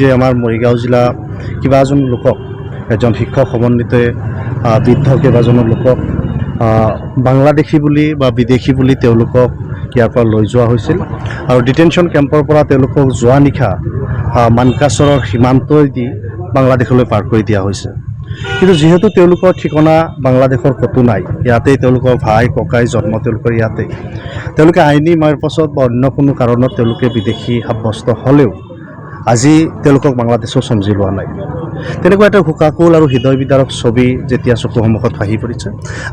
যে আমাৰ মৰিগাঁও জিলা কেইবাজন লোকক এজন শিক্ষক সমন্বিতে বৃদ্ধ কেইবাজনৰ লোকক বাংলাদেশী বুলি বা বিদেশী বুলি তেওঁলোকক ইয়াৰ পৰা লৈ যোৱা হৈছিল আৰু ডিটেনশ্যন কেম্পৰ পৰা তেওঁলোকক যোৱা নিশা মানকাচৰৰ সীমান্তইদি বাংলাদেশলৈ পাৰ কৰি দিয়া হৈছে। কিন্তু যেহেতু তেওঁলোকৰ ঠিকনা বাংলাদেশৰ ক'তো নাই, ইয়াতেই তেওঁলোকৰ ভাই ককাই জন্ম তেওঁলোকৰ ইয়াতেই, তেওঁলোকে আইনী মাৰপাছত বা অন্য কোনো কাৰণত তেওঁলোকে বিদেশী সাব্যস্ত হ'লেও আজি তেওঁলোকক বাংলাদেশৰ সমজি লোৱা নাই। তেনেকুৱা এটা শোকাকুল আৰু হৃদয় বিদাৰক ছবি যেতিয়া চকুৰ সন্মুখত ভাহি পৰিছে,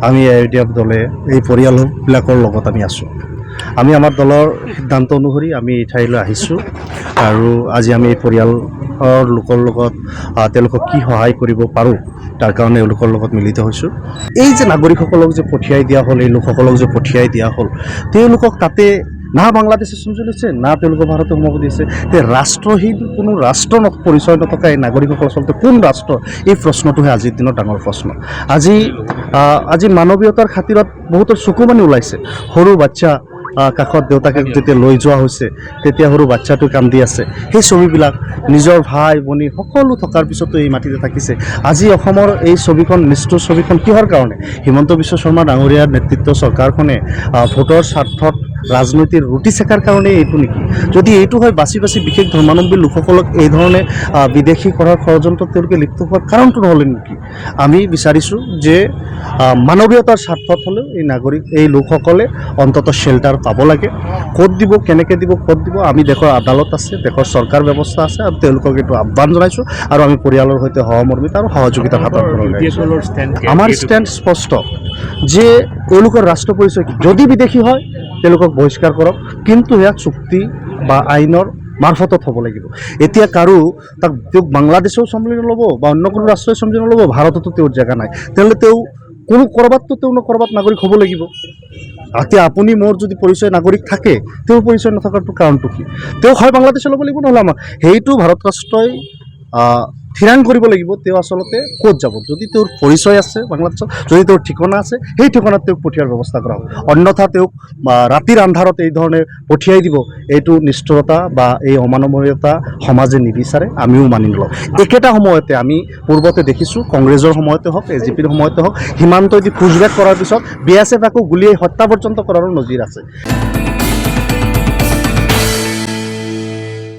আমি AIUDF দলে এই পৰিয়ালবিলাকৰ লগত আমি আছোঁ। আমি আমাৰ দলৰ সিদ্ধান্ত অনুসৰি আমি এই ঠাইলৈ আহিছোঁ আৰু আজি আমি এই পৰিয়ালৰ লোকৰ লগত তেওঁলোকক কি সহায় কৰিব পাৰোঁ তাৰ কাৰণে এওঁলোকৰ লগত মিলিত হৈছোঁ। এই যে নাগৰিকসকলক যে পঠিয়াই দিয়া হ'ল, এই লোকসকলক যে পঠিয়াই দিয়া হ'ল, তেওঁলোকক তাতে না বাংলাদেশে সমজি লৈছে, না তেওঁলোকৰ ভাৰতে সোমাব দিছে। ৰাষ্ট্ৰহীন কোনো ৰাষ্ট্ৰ পৰিচয় নথকা এই নাগৰিকসকল আচলতে কোন ৰাষ্ট্ৰ, এই প্ৰশ্নটোহে আজিৰ দিনৰ ডাঙৰ প্ৰশ্ন। আজি মানৱীয়তাৰ খাতিৰত বহুতৰ চকুমানি ওলাইছে। সৰু বাচ্চা কাষত দেউতাকে যেতিয়া লৈ যোৱা হৈছে তেতিয়া সৰু বাচ্চাটো কান্দি আছে। সেই ছবিবিলাক নিজৰ ভাই ভনী সকলো থকাৰ পিছতো এই মাটিতে থাকিছে। আজি অসমৰ এই ছবিখন, নিষ্ঠুৰ ছবিখন কিহৰ কাৰণে? হিমন্ত বিশ্ব শৰ্মা ডাঙৰীয়াৰ নেতৃত্বৰ চৰকাৰখনে ভোটৰ স্বাৰ্থত ৰাজনৈতিক ৰুটি চেকাৰ কাৰণে এইটো নেকি? যদি এইটো হয়, বাছি বাছি বিশেষ ধৰ্মাৱলম্বী লোকসকলক এই ধৰণে বিদেশী কৰাৰ ষড়যন্ত্ৰত তেওঁলোকে লিপ্ত হোৱাৰ কাৰণটো নহ'লে নেকি? আমি বিচাৰিছোঁ যে মানৱীয়তাৰ স্বাৰ্থত হ'লেও এই লোকসকলে অন্ততঃ শ্বেল্টাৰ পাব লাগে। ক'ত দিব, কেনেকৈ দিব, ক'ত দিব, আমি দেশৰ আদালত আছে, দেশৰ চৰকাৰ ব্যৱস্থা আছে আৰু তেওঁলোকক এইটো আহ্বান জনাইছোঁ আৰু আমি পৰিয়ালৰ সৈতে সহমৰ্মিতা আৰু সহযোগিতাৰ হাতত আমাৰ ষ্টেণ্ড স্পষ্ট যে এওঁলোকৰ ৰাষ্ট্ৰ পৰিচয় কি? যদি বিদেশী হয় তেওঁলোকক বহিষ্কাৰ কৰক, কিন্তু সেয়া চুক্তি বা আইনৰ মাৰফতত হ'ব লাগিব। এতিয়া তেওঁক বাংলাদেশেও চম্ভালি নল'ব বা অন্য কোনো ৰাষ্ট্ৰই চম্ভালি নল'ব, ভাৰততো তেওঁৰ জেগা নাই, তেনেহ'লে তেওঁ ক'ৰবাত নাগৰিক হ'ব লাগিব। এতিয়া আপুনি মোৰ যদি পৰিচয় নাগৰিক থাকে, তেওঁৰ পৰিচয় নথকাৰটো কাৰণটো কি? তেওঁ হয় বাংলাদেশে ল'ব লাগিব, নহ'লে আমাৰ সেইটো ভাৰত ৰাষ্ট্ৰই থিৰাং কৰিব লাগিব তেওঁ আচলতে ক'ত যাব। যদি তেওঁৰ পৰিচয় আছে বাংলাদেশত, যদি তেওঁৰ ঠিকনা আছে, সেই ঠিকনাত তেওঁক পঠিওৱাৰ ব্যৱস্থা কৰা হ'ব। অন্যথা তেওঁক ৰাতিৰ আন্ধাৰত এই ধৰণে পঠিয়াই দিব, এইটো নিষ্ঠুৰতা বা এই অমানৱীয়তা সমাজে নিবিচাৰে, আমিও মানি নলওঁ। একেটা সময়তে আমি পূৰ্বতে দেখিছোঁ, কংগ্ৰেছৰ সময়তে হওক, AGPৰ সময়তে হওক, সীমান্তইদি পুছবেক কৰাৰ পিছত BSF আকৌ গুলীয়াই হত্যা পৰ্যন্ত কৰাৰো নজিৰ আছে।